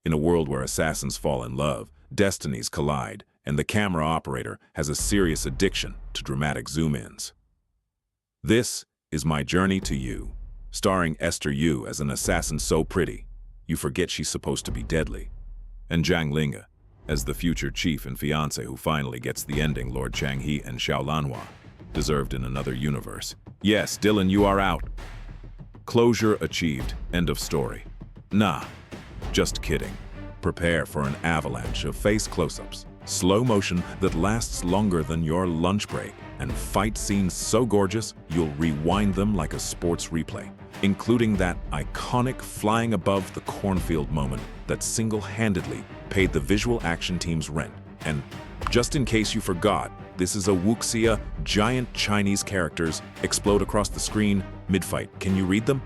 In a world where assassins fall in love, destinies collide, and the camera operator has a serious addiction to dramatic zoom-ins. This is My Journey to You, starring Esther Yu as an assassin so pretty, you forget she's supposed to be deadly, and Zhang Linghe as the future chief and fiancé who finally gets the ending Lord Changhe and Xiaolanhua deserved in another universe. Yes, Dylan, you are out. Closure achieved. End of story. Nah, just kidding. Prepare for an avalanche of face close-ups, slow motion that lasts longer than your lunch break, and fight scenes so gorgeous you'll rewind them like a sports replay, including that iconic flying above the cornfield moment that single-handedly paid the visual action team's rent. And just in case you forgot, this is a wuxia, giant Chinese characters explode across the screen mid-fight. Can you read them?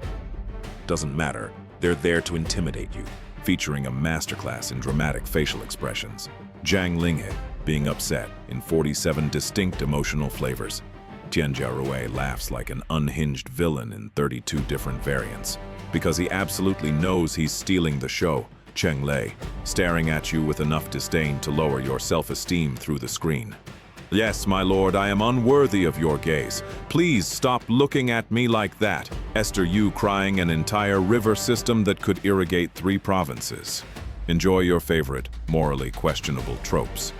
Doesn't matter. They're there to intimidate you, featuring a masterclass in dramatic facial expressions. Zhang Linghe being upset in 47 distinct emotional flavors. Tian Jia Rui laughs like an unhinged villain in 32 different variants, because he absolutely knows he's stealing the show. Cheng Lei, staring at you with enough disdain to lower your self-esteem through the screen. Yes, my lord, I am unworthy of your gaze. Please stop looking at me like that. Esther Yu crying an entire river system that could irrigate 3 provinces. Enjoy your favorite, morally questionable tropes.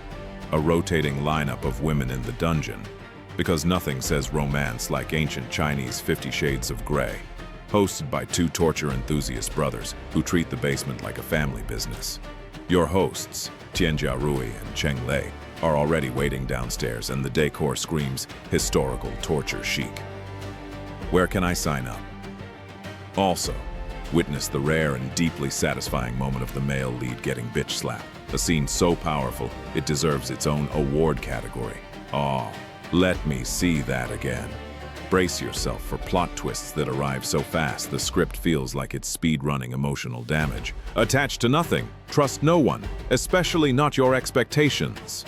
A rotating lineup of women in the dungeon, because nothing says romance like ancient Chinese 50 Shades of Grey. Hosted by 2 torture enthusiast brothers who treat the basement like a family business. Your hosts, Tian Jia Rui and Cheng Lei, are already waiting downstairs, and the decor screams historical torture chic. Where can I sign up? Also, witness the rare and deeply satisfying moment of the male lead getting bitch slapped. A scene so powerful, it deserves its own award category. Oh, let me see that again. Brace yourself for plot twists that arrive so fast the script feels like it's speed-running emotional damage. Attached to nothing, trust no one, especially not your expectations.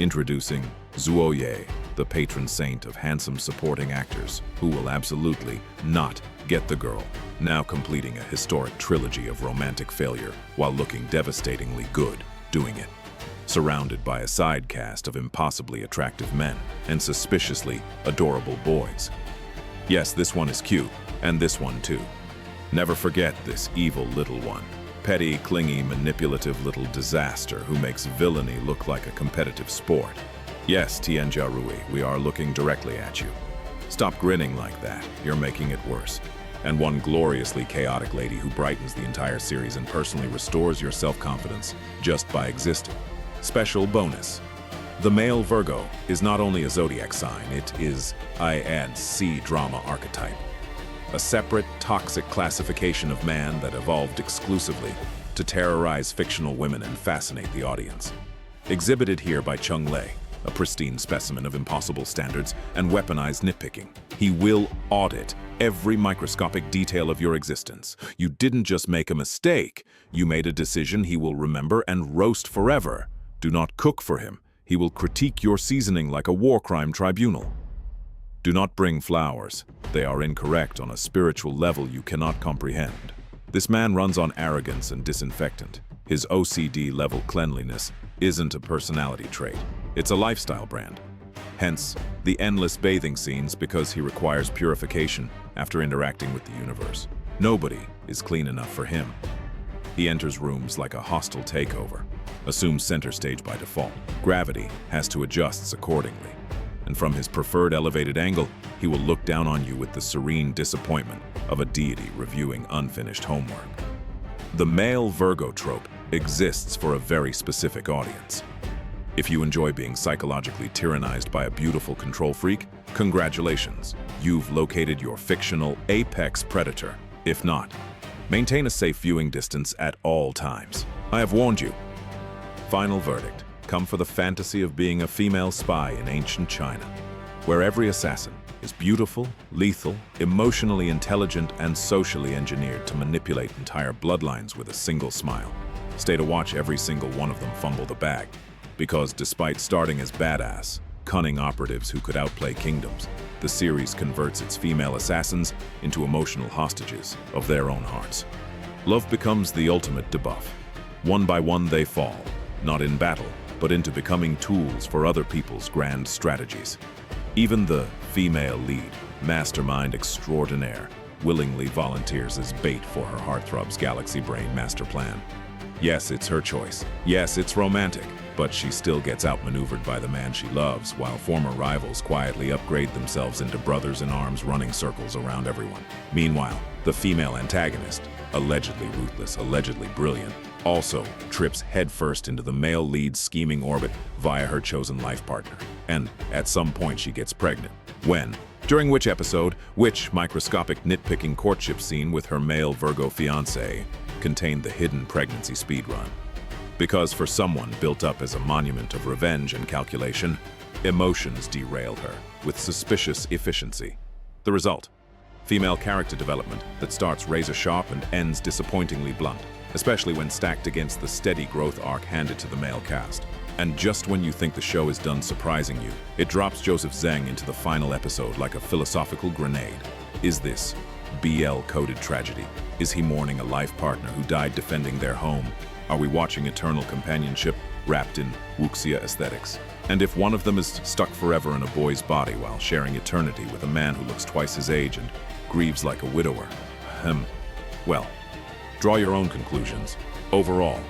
Introducing Zuoye, the patron saint of handsome supporting actors who will absolutely not get the girl, now completing a historic trilogy of romantic failure while looking devastatingly good doing it. Surrounded by a side cast of impossibly attractive men and suspiciously adorable boys. Yes, this one is cute, and this one too. Never forget this evil little one. Petty, clingy, manipulative little disaster who makes villainy look like a competitive sport. Yes, Tian Jia Rui, we are looking directly at you. Stop grinning like that, you're making it worse. And one gloriously chaotic lady who brightens the entire series and personally restores your self-confidence just by existing. Special bonus. The male Virgo is not only a zodiac sign, it is, I add, You Cdrama archetype. A separate, toxic classification of man that evolved exclusively to terrorize fictional women and fascinate the audience. Exhibited here by Cheng Lei, a pristine specimen of impossible standards and weaponized nitpicking. He will audit every microscopic detail of your existence. You didn't just make a mistake, you made a decision he will remember and roast forever. Do not cook for him. He will critique your seasoning like a war crime tribunal. Do not bring flowers. They are incorrect on a spiritual level you cannot comprehend. This man runs on arrogance and disinfectant. His OCD-level cleanliness isn't a personality trait. It's a lifestyle brand. Hence, the endless bathing scenes because he requires purification after interacting with the universe. Nobody is clean enough for him. He enters rooms like a hostile takeover, assumes center stage by default. Gravity has to adjust accordingly. And from his preferred elevated angle, he will look down on you with the serene disappointment of a deity reviewing unfinished homework. The male Virgo trope exists for a very specific audience. If you enjoy being psychologically tyrannized by a beautiful control freak, congratulations, you've located your fictional apex predator. If not, maintain a safe viewing distance at all times. I have warned you. Final verdict. Come for the fantasy of being a female spy in ancient China, where every assassin is beautiful, lethal, emotionally intelligent, and socially engineered to manipulate entire bloodlines with a single smile. Stay to watch every single one of them fumble the bag, because despite starting as badass, cunning operatives who could outplay kingdoms, the series converts its female assassins into emotional hostages of their own hearts. Love becomes the ultimate debuff. One by one they fall, not in battle, but into becoming tools for other people's grand strategies. Even the female lead, mastermind extraordinaire, willingly volunteers as bait for her heartthrob's galaxy brain master plan. Yes, it's her choice. Yes, it's romantic, but she still gets outmaneuvered by the man she loves, while former rivals quietly upgrade themselves into brothers in arms running circles around everyone. Meanwhile, the female antagonist, allegedly ruthless, allegedly brilliant, also trips headfirst into the male lead's scheming orbit via her chosen life partner. And at some point she gets pregnant. When? During which episode, which microscopic nitpicking courtship scene with her male Virgo fiancé contained the hidden pregnancy speedrun? Because for someone built up as a monument of revenge and calculation, emotions derailed her with suspicious efficiency. The result? Female character development that starts razor-sharp and ends disappointingly blunt, especially when stacked against the steady growth arc handed to the male cast. And just when you think the show is done surprising you, it drops Joseph Zeng into the final episode like a philosophical grenade. Is this BL-coded tragedy? Is he mourning a life partner who died defending their home? Are we watching eternal companionship wrapped in wuxia aesthetics? And if one of them is stuck forever in a boy's body while sharing eternity with a man who looks twice his age and grieves like a widower? Well, draw your own conclusions. Overall,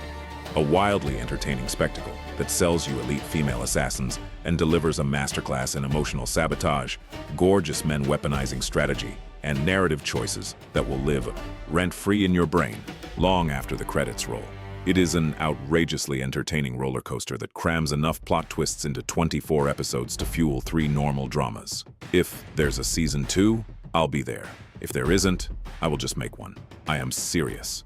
a wildly entertaining spectacle that sells you elite female assassins and delivers a masterclass in emotional sabotage, gorgeous men weaponizing strategy, and narrative choices that will live rent-free in your brain long after the credits roll. It is an outrageously entertaining roller coaster that crams enough plot twists into 24 episodes to fuel 3 normal dramas. If there's a season 2, I'll be there. If there isn't, I will just make one. I am serious.